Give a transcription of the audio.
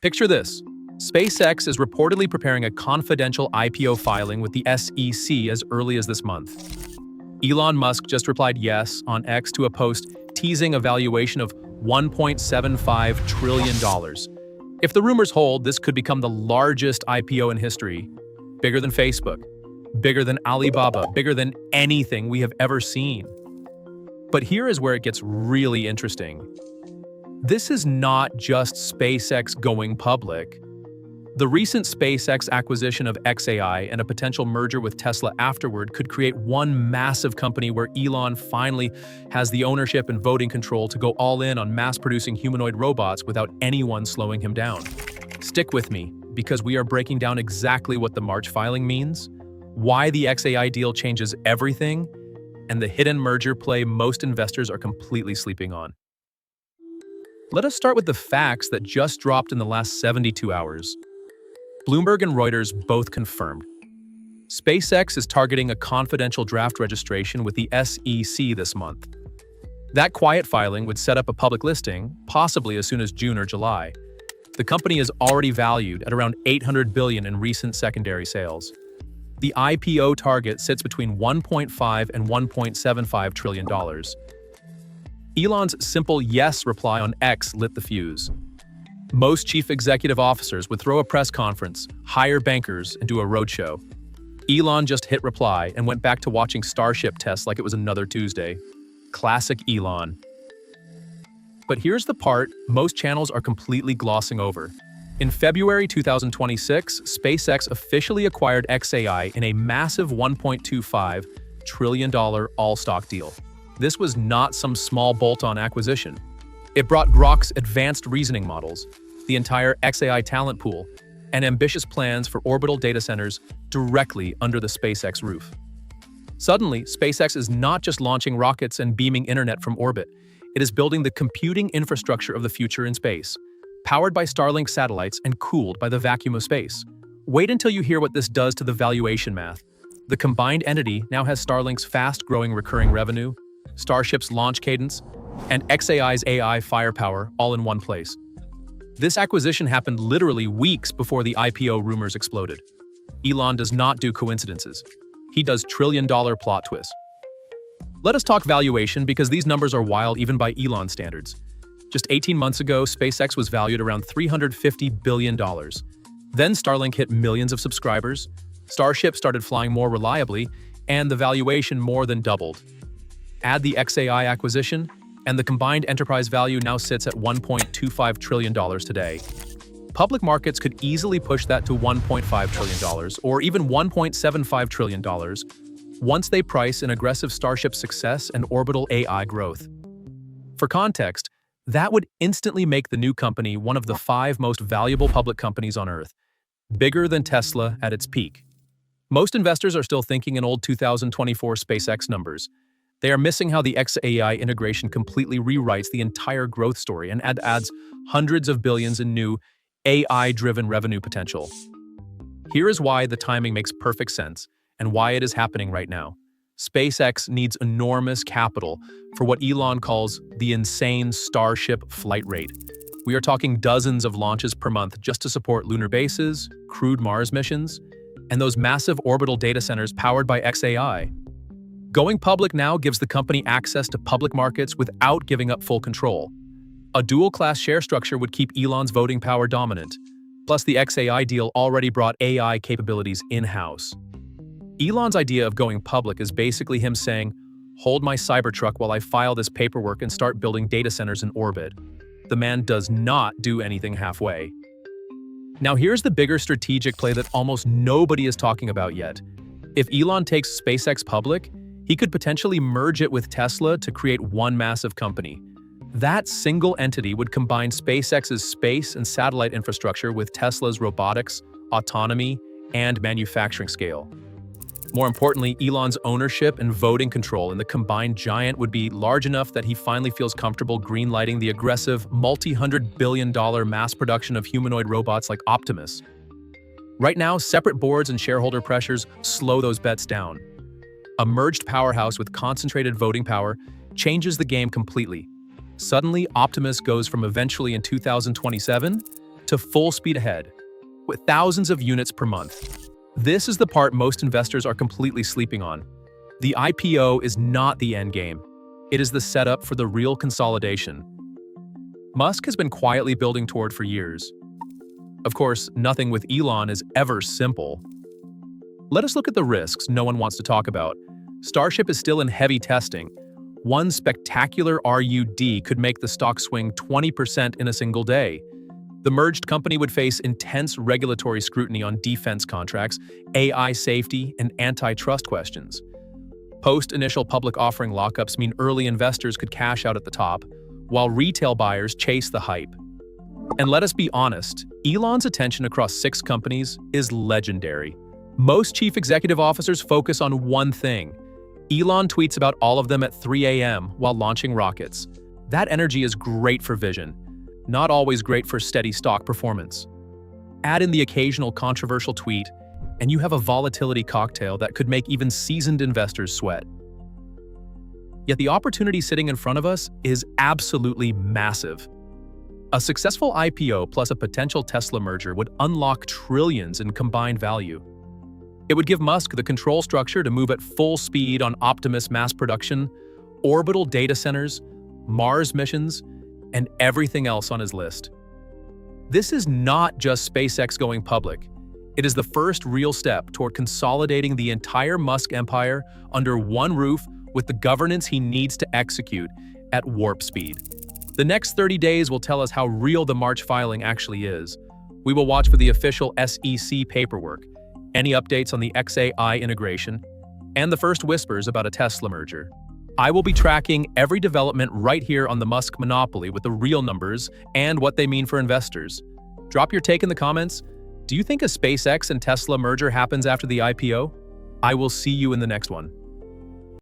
Picture this. SpaceX is reportedly preparing a confidential IPO filing with the SEC as early as this month. Elon Musk just replied yes on X to a post teasing a valuation of $1.75 trillion. If the rumors hold, this could become the largest IPO in history, bigger than Facebook, bigger than Alibaba, bigger than anything we have ever seen. But here is where it gets really interesting. This is not just SpaceX going public. The recent SpaceX acquisition of xAI and a potential merger with Tesla afterward could create one massive company where Elon finally has the ownership and voting control to go all in on mass-producing humanoid robots without anyone slowing him down. Stick with me, because we are breaking down exactly what the March filing means, why the xAI deal changes everything, and the hidden merger play most investors are completely sleeping on. Let us start with the facts that just dropped in the last 72 hours. Bloomberg and Reuters both confirmed. SpaceX is targeting a confidential draft registration with the SEC this month. That quiet filing would set up a public listing, possibly as soon as June or July. The company is already valued at around $800 billion in recent secondary sales. The IPO target sits between $1.5 and $1.75 trillion. Elon's simple yes reply on X lit the fuse. Most chief executive officers would throw a press conference, hire bankers, and do a roadshow. Elon just hit reply and went back to watching Starship tests like it was another Tuesday. Classic Elon. But here's the part most channels are completely glossing over. In February 2026, SpaceX officially acquired xAI in a massive $1.25 trillion all-stock deal. This was not some small bolt-on acquisition. It brought Grok's advanced reasoning models, the entire xAI talent pool, and ambitious plans for orbital data centers directly under the SpaceX roof. Suddenly, SpaceX is not just launching rockets and beaming internet from orbit. It is building the computing infrastructure of the future in space, powered by Starlink satellites and cooled by the vacuum of space. Wait until you hear what this does to the valuation math. The combined entity now has Starlink's fast-growing recurring revenue, Starship's launch cadence, and xAI's AI firepower all in one place. This acquisition happened literally weeks before the IPO rumors exploded. Elon does not do coincidences. He does trillion-dollar plot twists. Let us talk valuation because these numbers are wild even by Elon standards. Just 18 months ago, SpaceX was valued around $350 billion. Then Starlink hit millions of subscribers, Starship started flying more reliably, and the valuation more than doubled. Add the xAI acquisition, and the combined enterprise value now sits at $1.25 trillion today. Public markets could easily push that to $1.5 trillion or even $1.75 trillion once they price in aggressive Starship success and orbital AI growth. For context, that would instantly make the new company one of the 5 most valuable public companies on Earth, bigger than Tesla at its peak. Most investors are still thinking in old 2024 SpaceX numbers. They are missing how the xAI integration completely rewrites the entire growth story and adds hundreds of billions in new AI-driven revenue potential. Here is why the timing makes perfect sense and why it is happening right now. SpaceX needs enormous capital for what Elon calls the insane Starship flight rate. We are talking dozens of launches per month just to support lunar bases, crewed Mars missions, and those massive orbital data centers powered by xAI. Going public now gives the company access to public markets without giving up full control. A dual-class share structure would keep Elon's voting power dominant. Plus, the xAI deal already brought AI capabilities in-house. Elon's idea of going public is basically him saying, "Hold my Cybertruck while I file this paperwork and start building data centers in orbit." The man does not do anything halfway. Now here's the bigger strategic play that almost nobody is talking about yet. If Elon takes SpaceX public, he could potentially merge it with Tesla to create one massive company. That single entity would combine SpaceX's space and satellite infrastructure with Tesla's robotics, autonomy, and manufacturing scale. More importantly, Elon's ownership and voting control in the combined giant would be large enough that he finally feels comfortable greenlighting the aggressive, multi-hundred billion-dollar mass production of humanoid robots like Optimus. Right now, separate boards and shareholder pressures slow those bets down. A merged powerhouse with concentrated voting power changes the game completely. Suddenly, Optimus goes from eventually in 2027 to full speed ahead, with thousands of units per month. This is the part most investors are completely sleeping on. The IPO is not the end game. It is the setup for the real consolidation Musk has been quietly building toward for years. Of course, nothing with Elon is ever simple. Let us look at the risks no one wants to talk about. Starship is still in heavy testing. One spectacular RUD could make the stock swing 20% in a single day. The merged company would face intense regulatory scrutiny on defense contracts, AI safety, and antitrust questions. Post-initial public offering lockups mean early investors could cash out at the top, while retail buyers chase the hype. And let us be honest, Elon's attention across 6 companies is legendary. Most chief executive officers focus on one thing. Elon tweets about all of them at 3 a.m. while launching rockets. That energy is great for vision, not always great for steady stock performance. Add in the occasional controversial tweet, and you have a volatility cocktail that could make even seasoned investors sweat. Yet the opportunity sitting in front of us is absolutely massive. A successful IPO plus a potential Tesla merger would unlock trillions in combined value. It would give Musk the control structure to move at full speed on Optimus mass production, orbital data centers, Mars missions, and everything else on his list. This is not just SpaceX going public. It is the first real step toward consolidating the entire Musk empire under one roof with the governance he needs to execute at warp speed. The next 30 days will tell us how real the March filing actually is. We will watch for the official SEC paperwork, any updates on the XAI integration, and the first whispers about a Tesla merger. I will be tracking every development right here on the Musk monopoly with the real numbers and what they mean for investors. Drop your take in the comments. Do you think a SpaceX and Tesla merger happens after the IPO? I will see you in the next one.